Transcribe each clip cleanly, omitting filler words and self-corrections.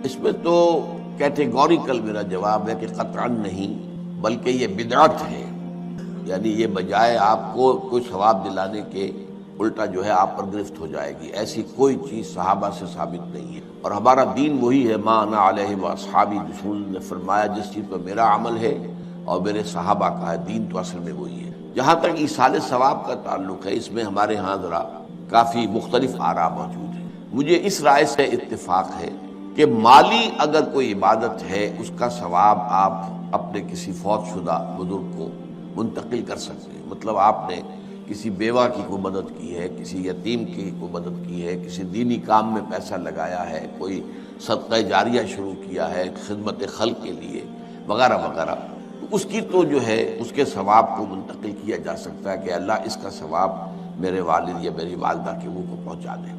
اس میں تو کیٹیگوریکل میرا جواب ہے کہ قطعاً نہیں، بلکہ یہ بدعت ہے. یعنی یہ بجائے آپ کو کوئی ثواب دلانے کے الٹا جو ہے آپ پر گرفت ہو جائے گی. ایسی کوئی چیز صحابہ سے ثابت نہیں ہے، اور ہمارا دین وہی ہے. ما انا علیہ واصحابی، رسول نے فرمایا جس چیز پر میرا عمل ہے اور میرے صحابہ کا ہے، دین تو اصل میں وہی ہے. جہاں تک ایصال ثواب کا تعلق ہے، اس میں ہمارے ہاں ذرا کافی مختلف آراء موجود ہیں. مجھے اس رائے سے اتفاق ہے کہ مالی اگر کوئی عبادت ہے، اس کا ثواب آپ اپنے کسی فوت شدہ بزرگ کو منتقل کر سکتے ہیں. مطلب آپ نے کسی بیوہ کی کوئی مدد کی ہے، کسی یتیم کی کوئی مدد کی ہے، کسی دینی کام میں پیسہ لگایا ہے، کوئی صدقہ جاریہ شروع کیا ہے خدمت خلق کے لیے وغیرہ وغیرہ، تو اس کی تو جو ہے اس کے ثواب کو منتقل کیا جا سکتا ہے کہ اللہ اس کا ثواب میرے والد یا میری والدہ کے منہ کو پہنچا دے.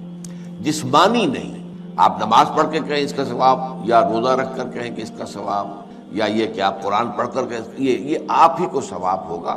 جسمانی نہیں. آپ نماز پڑھ کے کہیں اس کا ثواب، یا روزہ رکھ کر کہیں کہ اس کا ثواب، یا یہ کہ آپ قرآن پڑھ کر کہیں یہ آپ ہی کو ثواب ہوگا.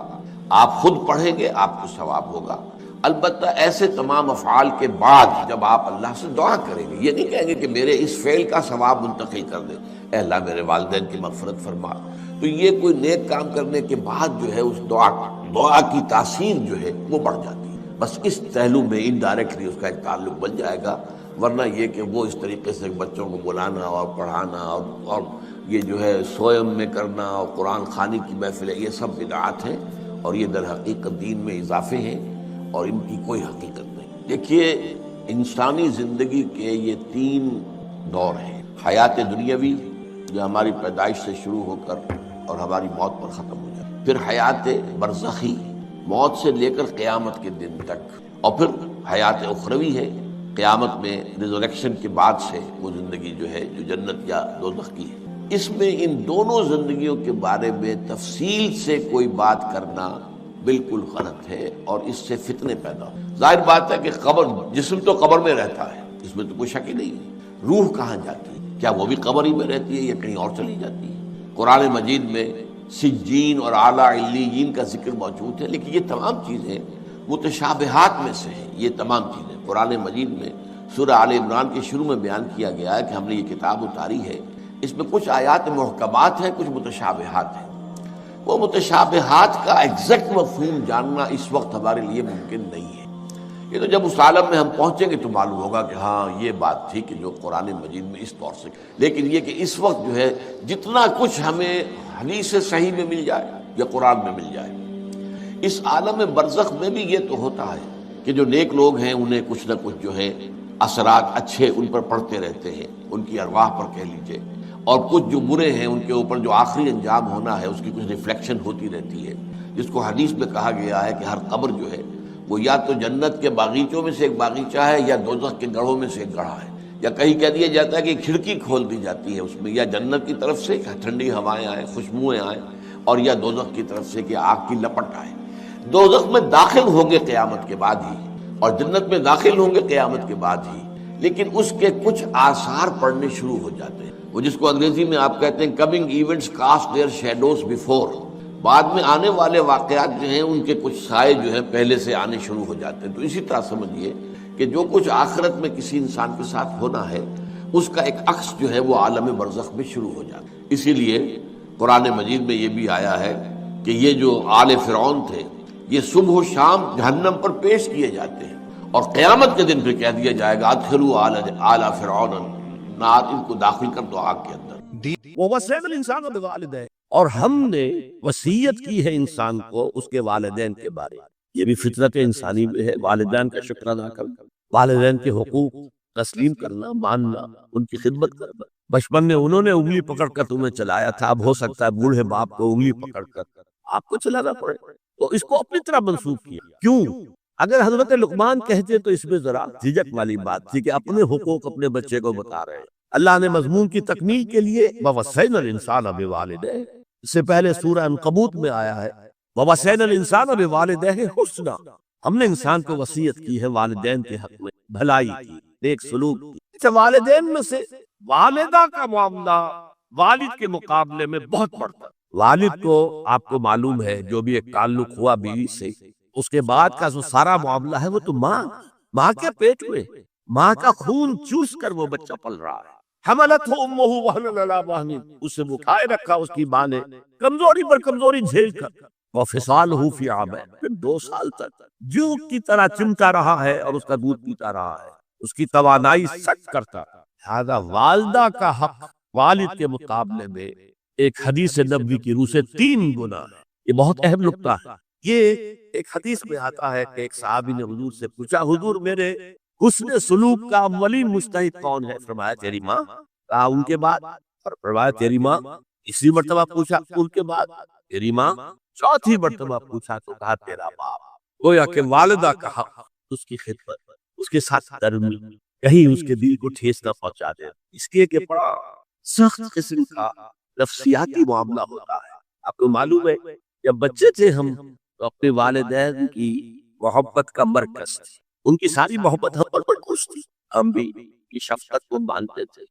آپ خود پڑھیں گے آپ کو ثواب ہوگا. البتہ ایسے تمام افعال کے بعد جب آپ اللہ سے دعا کریں گے، یہ نہیں کہیں گے کہ میرے اس فعل کا ثواب منتقل کر دے، اے اللہ میرے والدین کی مغفرت فرما. تو یہ کوئی نیک کام کرنے کے بعد جو ہے اس دعا کی تاثیر جو ہے وہ بڑھ جاتی ہے. بس اس پہلو میں انڈائریکٹلی اس کا ایک تعلق بن جائے گا. ورنہ یہ کہ وہ اس طریقے سے بچوں کو بلانا اور پڑھانا اور یہ جو ہے سوئم میں کرنا اور قرآن خوانی کی محفلیں، یہ سب بدعات ہیں، اور یہ در حقیقت دین میں اضافے ہیں اور ان کی کوئی حقیقت نہیں. دیکھیے، انسانی زندگی کے یہ 3 دور ہیں. حیات دنیاوی جو ہماری پیدائش سے شروع ہو کر اور ہماری موت پر ختم ہو جائے، پھر حیات برزخی موت سے لے کر قیامت کے دن تک، اور پھر حیات اخروی ہے قیامت میں ریزریکشن کے بعد سے وہ زندگی جو ہے جو جنت یا دوزخ کی ہے. اس میں ان دونوں زندگیوں کے بارے میں تفصیل سے کوئی بات کرنا بالکل غلط ہے، اور اس سے فتنے پیدا ہو. ظاہر بات ہے کہ قبر، جسم تو قبر میں رہتا ہے، اس میں تو کوئی شک ہی نہیں ہے. روح کہاں جاتی ہے؟ کیا وہ بھی قبر ہی میں رہتی ہے یا کہیں اور چلی جاتی ہے؟ قرآن مجید میں سجین اور اعلیٰ علیین کا ذکر موجود ہے، لیکن یہ تمام چیزیں متشابہات میں سے ہیں. یہ تمام چیزیں قرآن مجید میں سورہ آل عمران کے شروع میں بیان کیا گیا ہے کہ ہم نے یہ کتاب اتاری ہے. اس میں کچھ آیات محکمات ہیں، کچھ متشابہات ہیں. وہ متشابہات کا ایگزیکٹ مفہوم جاننا اس وقت ہمارے لیے ممکن نہیں ہے. یہ تو جب اس عالم میں ہم پہنچیں گے تو معلوم ہوگا کہ ہاں یہ بات تھی کہ جو قرآن مجید میں اس طور سے. لیکن یہ کہ اس وقت جو ہے جتنا کچھ ہمیں حدیث صحیح میں مل جائے یا قرآن میں مل جائے، اس عالم برزخ میں بھی یہ تو ہوتا ہے کہ جو نیک لوگ ہیں انہیں کچھ نہ کچھ جو ہے اثرات اچھے ان پر پڑتے رہتے ہیں، ان کی ارواح پر کہہ لیجئے، اور کچھ جو برے ہیں ان کے اوپر جو آخری انجام ہونا ہے اس کی کچھ ریفلیکشن ہوتی رہتی ہے. جس کو حدیث میں کہا گیا ہے کہ ہر قبر جو ہے وہ یا تو جنت کے باغیچوں میں سے ایک باغیچہ ہے یا دوزخ کے گڑھوں میں سے ایک گڑھا ہے. یا کہیں کہہ دیا جاتا ہے کہ کھڑکی کھول دی جاتی ہے اس میں، یا جنت کی طرف سے ٹھنڈی ہوائیں آئیں، خوشبوئیں آئیں، اور یا دوزخ کی طرف سے کہ آگ کی لپٹ آئے. دوزخ میں داخل ہوں گے قیامت کے بعد ہی، اور جنت میں داخل ہوں گے قیامت کے بعد ہی، لیکن اس کے کچھ آثار پڑنے شروع ہو جاتے ہیں. وہ جس کو انگریزی میں آپ کہتے ہیں coming events cast their shadows before. بعد میں آنے والے واقعات جو ہیں ان کے کچھ سائے جو ہیں پہلے سے آنے شروع ہو جاتے ہیں. تو اسی طرح سمجھیے کہ جو کچھ آخرت میں کسی انسان کے ساتھ ہونا ہے اس کا ایک عکس جو ہے وہ عالم برزخ میں شروع ہو جاتا ہے. اسی لیے قرآن مجید میں یہ بھی آیا ہے کہ یہ جو آل فرعون تھے یہ صبح و شام جہنم پر پیش کیے جاتے ہیں، اور قیامت کے دن پہ کہہ دیا جائے گا ادخلوا آل فرعون النار، ان کو داخل کر دو آگ کے اندر. وَوَصَّيْنَا الْإِنسَانَ بِوَالِدَيْهِ، اور ہم نے وصیت کی ہے انسان کو اس کے والدین کے بارے. یہ بھی فطرت انسانی میں ہے، والدین کا شکر ادا کرنا، والدین کے حقوق تسلیم کرنا، ماننا، ان کی خدمت کرنا. بچپن میں انہوں نے انگلی پکڑ کر تمہیں چلایا تھا، اب ہو سکتا ہے بوڑھے باپ کو انگلی پکڑ کر آپ کو چلانا پڑے، تو اس کو اپنی طرح منسوخ کیا. کیوں؟ اگر حضرت لقمان کہتے تو اس میں ذرا جھجک والی بات تھی کہ اپنے حقوق اپنے بچے کو بتا رہے ہیں. اللہ نے مضمون کی تکمیل کے لیے وَوَصَّيْنَا الْإِنسَانَ بِوَالِدَيْهِ، اس سے پہلے سورہ عنکبوت میں آیا ہے وَوَصَّيْنَا الْإِنسَانَ بِوَالِدَيْهِ حُسْنًا، ہم نے انسان کو وصیت کی ہے والدین کے حق میں بھلائی کی، نیک سلوک کی. اچھا، والدین میں سے والدہ کا معاملہ والد کے مقابلے میں بہت بڑھتا. والد کو آپ کو معلوم ہے جو بھی ایک تعلق ہوا بیوی سے، اس کے بعد کا جو سارا معاملہ ہے وہ تو ماں کے پیٹ میں، ماں کا خون چوس کر وہ بچہ پل رہا ہے. حملتہ امہ وہنا علی وہن، اسے اٹھائے رکھا اس کی ماں نے کمزوری پر کمزوری جھیل کر، وفصالہ فی عامین، پھر 2 سال تک جوک کی طرح چمٹا رہا ہے اور اس کا دودھ پیتا رہا ہے، اس کی توانائی سٹ کرتا۔ لہذا والدہ کا حق والد کے مقابلے میں ایک حدیث نبوی کی روح سے 3 گنا ہے۔ یہ بہت اہم نکتہ ہے۔ یہ ایک حدیث میں آتا ہے کہ ایک صحابی نے حضور سے پوچھا، حضور میرے حسن سلوک کا اولین مجتہد کون ہے؟ فرمایا تیری ماں۔ کہا ان کے بعد؟ اور فرمایا تیری ماں۔ تیسری مرتبہ پوچھا، ان کے بعد؟ تیری ماں۔ چوتھی مرتبہ پوچھا تو کہا تیرا باپ۔ گویا کہ والدہ کا حق، اس کی خدمت، اس کے ساتھ نرمی، کہیں اس کے دل کو ٹھیس نہ پہنچا دے، اس لیے کہ بڑا سخت قسم کا نفسیاتی معاملہ ہوتا ہے۔ آپ کو معلوم ہے جب بچے تھے ہم تو اپنے والدین کی محبت کا مرکز تھے، ان کی ساری محبت ہم پر مرکوز تھی، ہم بھی کی شفقت کو مانتے تھے۔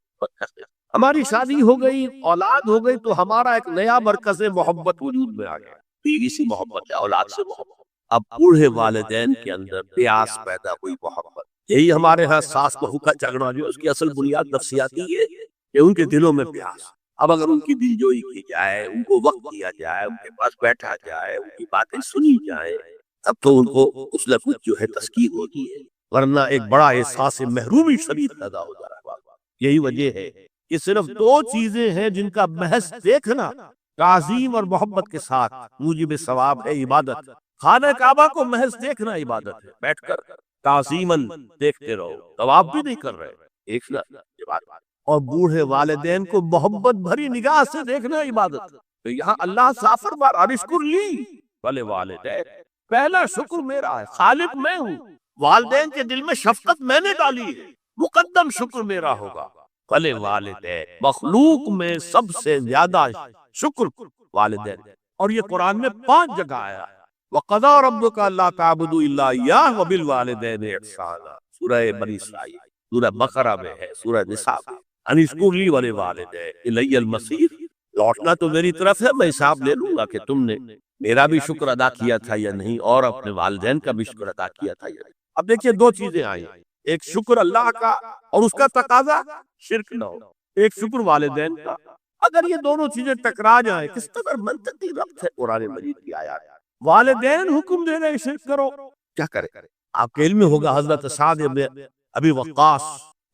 ہماری شادی ہو گئی، اولاد ہو گئی تو ہمارا ایک نیا مرکز محبت وجود میں آ گیا، بیوی سے محبت ہے، اولاد سے محبت۔ اب بوڑھے والدین کے اندر پیاس پیدا ہوئی، محبت۔ یہی ہمارے ہاں ساس بہو کا جھگڑا جو اس کی اصل بنیاد نفسیاتی ہے کہ ان کے دلوں میں پیاس۔ اب اگر ان کی دل جوئی کی جائے، ان کو وقت دیا جائے، ان کے پاس بیٹھا جائے، ان کی باتیں سنی جائیں، تب تو ان کو کچھ نہ کچھ جو ہے تسکین ہوتی ہے، ورنہ ایک بڑا احساس محرومی شدید پیدا ہو جائے گا۔ یہی وجہ ہے کہ صرف 2 چیزیں ہیں جن کا محض دیکھنا تعظیم اور محبت کے ساتھ موجب ثواب ہے، عبادت۔ خانہ کعبہ کو محض دیکھنا عبادت ہے، بیٹھ کر تعظیماً دیکھتے رہو، طواف بھی نہیں کر رہے، ایک عبادت۔ اور بوڑھے والدین کو محبت بھری نگاہ سے دیکھنا عبادت۔ تو یہاں اللہ صاف فرما رہا ہے، اشکر لی والے والدین، پہلا شکر میرا ہے، خالق میں ہوں، والدین کے دل میں شفقت میں نے ڈالی ہے، مقدم شکر میرا ہوگا۔ والے والدین، مخلوق میں سب سے زیادہ شکر والدین۔ اور یہ قرآن میں 5 جگہ آیا ہے، وَقَضَىٰ رَبُّكَ أَلَّا تَعْبُدُوا إِلَّا إِيَّاهُ وَبِالْوَالِدَيْنِ إِحْسَانًا، سورہ بنی اسرائیل، سورہ بقرہ میں ہے، سورہ نساء میں، ان اشکر لی وَلِوَالِدَیک اِلَیَّ الْمَصِیر، لوٹنا تو میری طرف ہے، میں حساب لے لوں گا کہ تم نے میرا بھی شکر ادا کیا تھا یا نہیں، اور اپنے والدین کا بھی شکر ادا کیا تھا یا نہیں۔ اب دیکھیے 2 چیزیں آئی، ایک شکر اللہ کا اور اس کا تقاضا شرک نہ ہو، ایک شکر والدین کا۔ اگر یہ دونوں چیزیں ٹکرا جائیں، کس قدر منطقی ربط ہے قرآن مجید کی آیات۔ والدین حکم دے رہے شرک کرو، کیا کرے؟ آپ کے علم میں ہوگا حضرت سعد بن ابی وقاص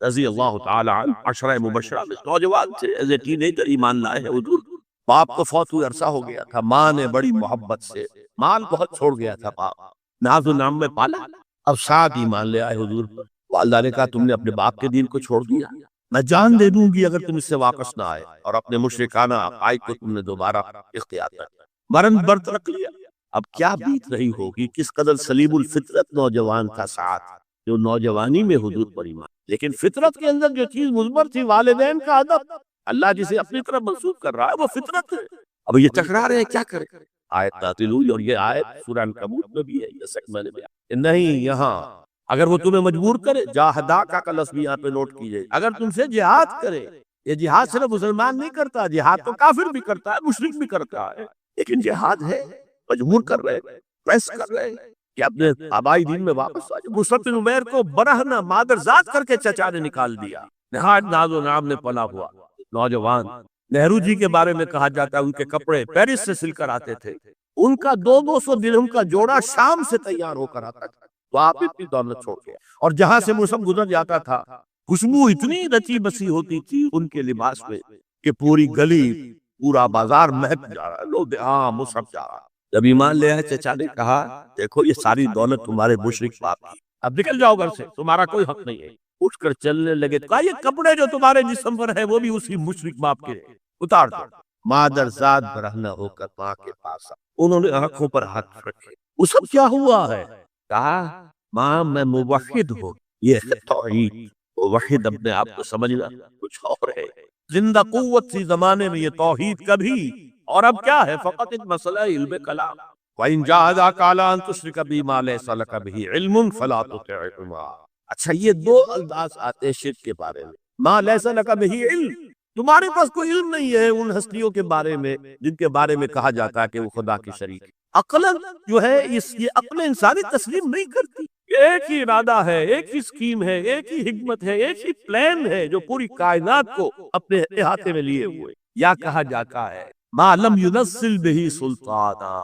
رضی اللہ تعالی عنہ، عشرہ مبشرہ میں نوجوان تھے، ایز اے ٹین ایجر ایمان لائے ہیں حضور۔ باپ کو فوت ہوئے عرصہ ہو گیا تھا، ماں نے بڑی محبت سے، مال بہت چھوڑ گیا تھا باپ، ناز و نام میں پالا۔ اب سعد ایمان لے آئے حضور پر، والدہ نے کہا تم نے اپنے باپ کے دین کو چھوڑ دیا، میں جان دے دوں گی اگر تم اس سے واپس نہ آئے، اور اپنے مشرکانہ عقائد کو تم نے دوبارہ اختیار کر لیا، مرن برت رکھ لیا۔ اب کیا بیت رہی ہوگی، کس قدر سلیم الفطرت نوجوان تھا سعد، جو نوجوانی میں حضور پر ایمان، لیکن فطرت کے اندر جو چیز مضمر تھی، والدین کا ادب، اللہ جسے اپنی طرف منسوب کر رہا ہے وہ فطرت ہے۔ اب یہ ٹکرا رہے ہیں، کیا کریں؟ آیت نازل ہوئی، اور یہ آیت سورہ عنکبوت میں بھی ہے، یہ سکمہ میں بھی نہیں، یہاں اگر وہ تمہیں مجبور کرے، جاہداکا کا لفظ بھی یہاں پہ نوٹ کیجئے، اگر تم سے جہاد کرے، یہ جہاد صرف مسلمان نہیں کرتا، جہاد تو کافر بھی کرتا ہے، مشرک بھی کرتا ہے، لیکن جہاد ہے، مجبور کر رہے، پریس کر رہے کہ اپنے آبائی دین میں واپس آ جائے۔ مصعب بن عمیر کو برہنہ مادر ذات کر کے چچا نے نکال دیا، نہایت ناز و نام نے پناہ ہوا نوجوان۔ نہرو جی کے بارے میں کہا جاتا ہے ان کے کپڑے پیرس سے سل کر آتے تھے، ان کا 200 درہم کا جوڑا شام سے تیار ہو کر آتا تھا، تو آپ اتنی دولت چھوڑ کے، اور جہاں سے مصعب گزر جاتا تھا خوشبو اتنی رچی بسی ہوتی تھی ان کے لباس میں کہ پوری گلی، پورا بازار مہک جا رہا ہے، لوگ ہاں مصعب جا رہا۔ جب ایمان لے آئے چچا نے کہا دیکھو یہ ساری دولت تمہارے مشرک باپ کی، اب نکل جاؤ گھر سے، تمہارا کوئی حق نہیں ہے۔ اٹھ کر چلنے لگے، کہا یہ کپڑے جو تمہارے جسم پر ہے وہ بھی اسی مشرک باپ کے، اتار دو۔ مادر ذات برہنہ ہو کر ماں کے پاس، انہوں نے آنکھوں پر ہاتھ رکھے، وہ سب کیا ہوا ہے؟ کہا ماں میں موحد ہوں، یہ ہے توحید، موحد اپنے آپ کو سمجھنا کچھ اور ہے، زندہ قوت سی زمانے میں یہ توحید کبھی، اور اب کیا ہے؟ فقط ایک مسئلہ علم کلام، وَإِن جَاهَدَاكَ عَلَىٰ أَن تُشْرِكَ بِي مَا لَيْسَ لَكَ بِهِ عِلْمٌ فَلَا تُطِعْهُمَا۔ اچھا یہ 2 الفاظ آتے ہیں شرک کے بارے میں، مَا لَيْسَ لَكَ بِهِ علم، تمہارے پاس کوئی علم نہیں ہے ان ہستیوں کے بارے میں جن کے بارے میں کہا جاتا ہے کہ وہ خدا کی شریک ہے۔ عقل جو ہے یہ عقل انسانی تسلیم نہیں کرتی، کہ ایک ہی ارادہ ہے، ایک ہی اسکیم ہے، ایک ہی حکمت ہے، ایک ہی پلان ہے جو پوری کائنات کو اپنے احاطے میں لیے ہوئے. یا کہا جاتا ہے ما لم ينزل به سلطانا،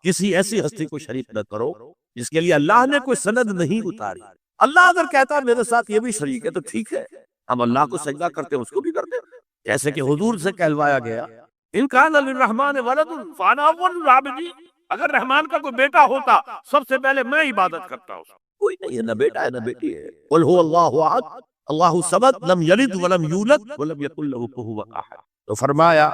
کسی ایسی ہستی کو شریک نہ کرو جس کے لیے اللہ نے کوئی سند نہیں اتاری. اللہ اگر کہتا ہے میرے ساتھ یہ بھی شریک ہے تو ٹھیک ہے، ہم اللہ کو سجدہ کرتے ہیں، اس کو بھی کرتے ہیں. جیسے کہ حضور سے کہلوایا گیا ان کان للرحمن ولد فانا اول العابدین، اگر رحمان کا کوئی بیٹا ہوتا سب سے پہلے میں عبادت کرتا ہوں. کوئی نہیں ہے، نہ بیٹا ہے نہ بیٹی ہے. قل هو اللہ احد اللہ الصمد لم یلد ولم یولد ولم یکن له کفوا احد. تو فرمایا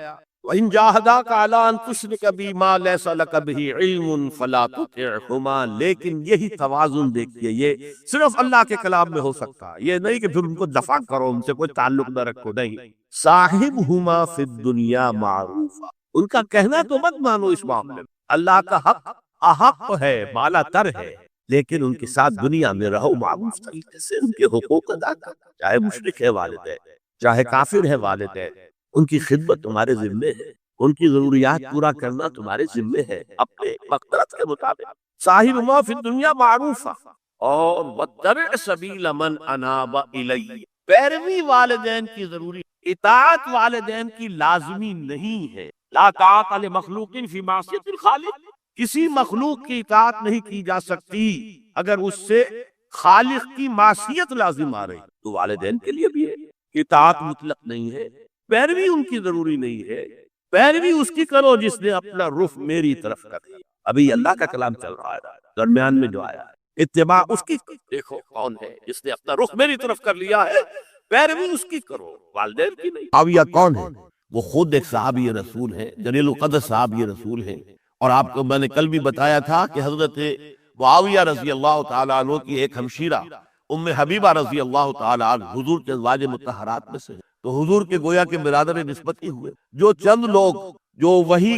وَإِن جَاهَدَاكَ عَلَىٰ أَن تُشْرِكَ بِي مَا لَيْسَ لَكَ بِهِ عِلْمٌ فَلَا تُطِعْهُمَا. لیکن یہی توازن دیکھیے، یہ صرف اللہ کے کلام میں ہو سکتا ہے. یہ نہیں کہ پھر ان کو دفع کرو، ان سے کوئی تعلق نہ رکھو. نہیں، صاحبہما فی الدنیا معروفا، ان کا کہنا تو مت مانو اس معاملے میں. اللہ کا حق احق ہے، بالا تر ہے، لیکن ان کے ساتھ دنیا میں رہو معروف طریقے سے، ان کے حقوق ادا کرو. چاہے مشرک ہے والدین، چاہے کافر ہے والدین، ان کی خدمت تمہارے ذمے ہے، ان کی ضروریات پورا کرنا تمہارے ذمے ہے اپنے مقدرت کے مطابق. صاحب ما فی الدنیا معروفا اور واتبع سبیل من اناب الی، پیروی والدین کی ضروری، اطاعت والدین کی لازمی نہیں ہے. لا طاعت لمخلوق فی معصیت الخالق، کسی مخلوق کی اطاعت نہیں کی جا سکتی اگر اس سے خالق کی معصیت لازم آ رہی. تو والدین کے لیے بھی ہے، اطاعت مطلق نہیں ہے، پیروی ان کی ضروری نہیں ہے. پیروی اس کی کرو جس نے اپنا رخ میری طرف کر دیا. ابھی اللہ کا کلام چل رہا ہے، درمیان میں جو آیا ہے اتباع اس کی. دیکھو کون ہے جس نے اپنا رخ میری طرف کر لیا ہے، پیروی اس کی کرو، والدین کی نہیں. معاویہ کون ہے؟ وہ خود ایک صحابی رسول ہے، جلیل القدر صحابی رسول ہے. اور آپ کو میں نے کل بھی بتایا تھا کہ حضرت معاویہ رضی اللہ تعالیٰ عنہ کی ایک ہمشیرہ ام حبیبہ رضی اللہ تعالیٰ عنہ حضور کے ازواج مطہرات میں سے، تو حضور کے گویا کے برادر نسبت ہی ہوئے. جو چند لوگ جو وحی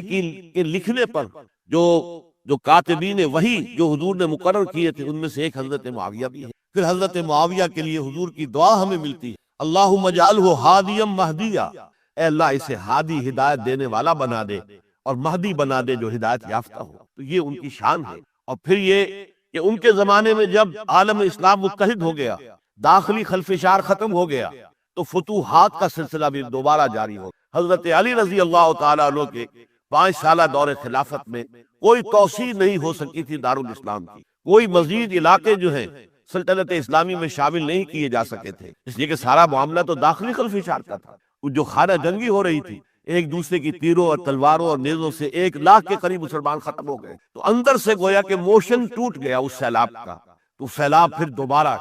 کے لکھنے پر جو کاتبین وحی جو حضور نے مقرر کیے تھے، ان میں سے ایک حضرت معاویہ بھی ہے. پھر حضرت معاویہ کے لیے حضور کی دعا ہمیں ملتی ہے، اللہم اجعلہ ہادیا مہدیا، اے اللہ اسے ہادی ہدایت دینے والا بنا دے اور مہدی بنا دے جو ہدایت یافتہ ہو. تو یہ ان کی شان ہے. اور پھر یہ کہ ان کے زمانے میں جب عالم اسلام متحد ہو گیا، داخلی خلفشار ختم ہو گیا، تو فتوحات کا سلسلہ بھی دوبارہ جاری ہو. حضرت علی رضی اللہ تعالیٰ عنہ کے 5 سالہ دور خلافت میں کوئی توسیع نہیں ہو سکی تھی دارالاسلام کی. کوئی مزید علاقے جو ہیں سلطنت اسلامی میں شامل نہیں کیے جا سکے تھے، اس لیے کہ سارا معاملہ تو داخلی خلفشار کا تھا. جو خانہ جنگی ہو رہی تھی، ایک دوسرے کی تیروں اور تلواروں اور نیزوں سے 1 لاکھ کے قریب مسلمان ختم ہو گئے. تو اندر سے گویا کہ موشن ٹوٹ گیا اس سیلاب کا. تو سیلاب پھر دوبارہ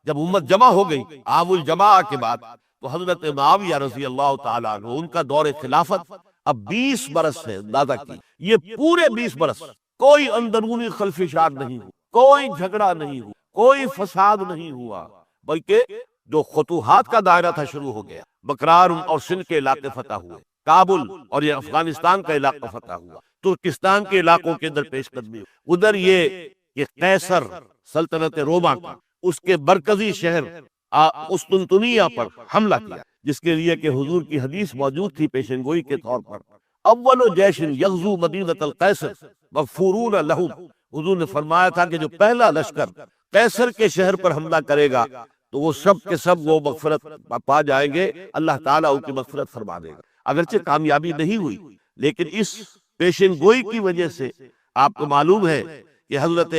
جب امت جمع ہو گئی عام الجماع کے بعد، تو حضرت معاویہ رضی اللہ تعالیٰ عنہ ان کا دور خلافت اب 20 برس سے اندازہ کی. یہ پورے 20 برس کوئی اندرونی خلفشار نہیں ہوا، کوئی جھگڑا نہیں ہوا، کوئی فساد نہیں ہوا، بلکہ جو فتوحات کا دائرہ تھا شروع ہو گیا. بکرار اور سندھ کے علاقے فتح ہوئے، کابل اور یہ افغانستان کا علاقہ فتح ہوا، ترکستان کے علاقوں کے اندر پیش قدمی. ادھر یہ قیصر سلطنت روما کا اس کے مرکزی شہر قسطنطنیہ پر حملہ کیا، جس کے لیے کہ حضور کی حدیث موجود تھی پیشن گوئی کے طور پر، اول جیش یغزو مدینۃ القیصر مغفورون لہم. حضور نے فرمایا تھا کہ جو پہلا لشکر قیصر کے شہر پر حملہ کرے گا تو وہ سب کے سب وہ مغفرت پا جائیں گے، اللہ تعالیٰ ان کی مغفرت فرما دے گا. اگرچہ کامیابی نہیں ہوئی، لیکن اس پیشن گوئی کی وجہ سے آپ کو معلوم ہے کہ حضرت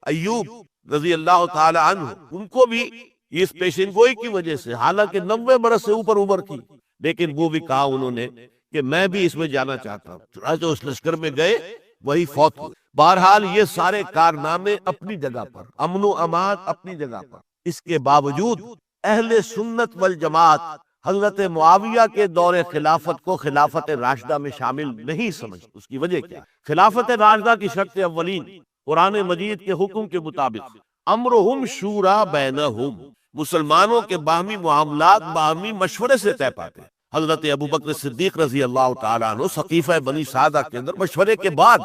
ایوب رضی اللہ تعالی عنہ ان کو بھی اس پیشن گوئی کی وجہ سے، حالانکہ 90 برس سے اوپر عمر کی، لیکن وہ بھی کہا انہوں نے کہ میں بھی اس میں جانا چاہتا ہوں. چنانچہ اس لشکر میں گئے، وہی فوت ہوئے. بہرحال یہ سارے کارنامے اپنی جگہ پر، امن و امان اپنی جگہ پر. اس کے باوجود اہل سنت والجماعت حضرت معاویہ کے دور خلافت کو خلافت راشدہ میں شامل نہیں سمجھ. اس کی وجہ کیا؟ خلافت راشدہ کی شرط اولین قرآن مجید کے حکم کے مطابق امرہم شورا بینہم، مسلمانوں کے باہمی معاملات باہمی مشورے سے طے پاتے. حضرت ابوبکر صدیق رضی اللہ تعالیٰ عنہ سقیفہ بنی سعدہ کے اندر مشورے کے بعد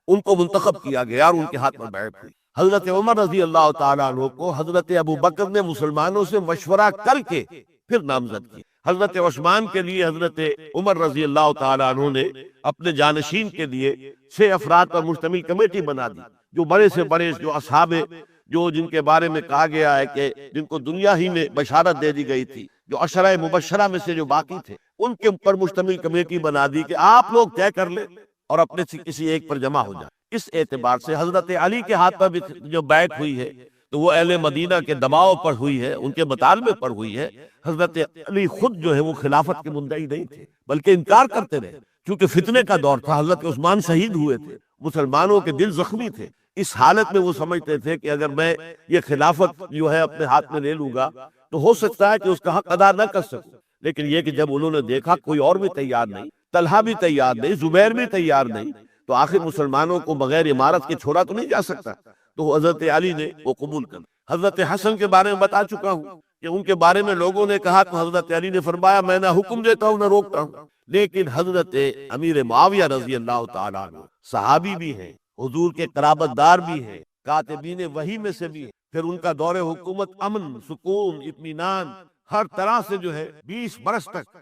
ان کو منتخب کیا گیا اور ان کے ہاتھ میں بیعت ہوئی. حضرت عمر رضی اللہ تعالیٰ عنہ کو حضرت ابوبکر نے مسلمانوں سے مشورہ کر کے پھر نامزد کی. حضرت عثمان کے لیے حضرت عمر رضی اللہ تعالیٰ عنہ نے اپنے جانشین کے لیے 6 افراد پر مشتمل کمیٹی بنا دی، جو بڑے سے بڑے جو اصحاب جو جن کے بارے میں کہا گیا ہے کہ جن کو دنیا ہی میں بشارت دے دی گئی تھی، جو عشرہ مبشرہ میں سے جو باقی تھے، ان کے اوپر مشتمل کمیٹی بنا دی کہ آپ لوگ طے کر لیں اور اپنے سے کسی ایک پر جمع ہو جائیں۔ اس اعتبار سے حضرت علی کے ہاتھ پر بھی جو بیعت ہوئی ہے تو وہ اہل مدینہ کے دباؤ پر ہوئی ہے، ان کے مطالبے پر ہوئی ہے۔ حضرت علی خود جو ہے وہ خلافت کے مدعی نہیں تھے بلکہ انکار کرتے رہے، چونکہ فتنے کا دور تھا، حضرت عثمان شہید ہوئے تھے، مسلمانوں کے دل زخمی تھے۔ اس حالت میں وہ سمجھتے تھے کہ اگر میں یہ خلافت جو ہے اپنے ہاتھ میں لے لوں گا تو ہو سکتا ہے کہ اس کا حق ادا نہ کر سکوں، لیکن یہ کہ جب انہوں نے دیکھا کوئی اور بھی تیار نہیں، طلحہ بھی تیار نہیں، زبیر بھی تیار نہیں، تو آخر مسلمانوں کو بغیر امارت کے چھوڑا تو نہیں جا سکتا، تو حضرت علی نے وہ قبول کر۔ حضرت حسن کے بارے میں بتا چکا ہوں کہ ان کے بارے میں لوگوں نے کہا تو حضرت علی نے فرمایا میں نہ حکم دیتا ہوں نہ روکتا ہوں، لیکن حضرت امیر معاویہ رضی اللہ تعالیٰ عنہ صحابی بھی ہیں، حضور کے قرابت دار بھی ہیں، کاتبین وحی میں سے بھی ہیں، پھر ان کا دور حکومت امن، سکون، اطمینان ہر طرح سے جو ہے 20 برس تک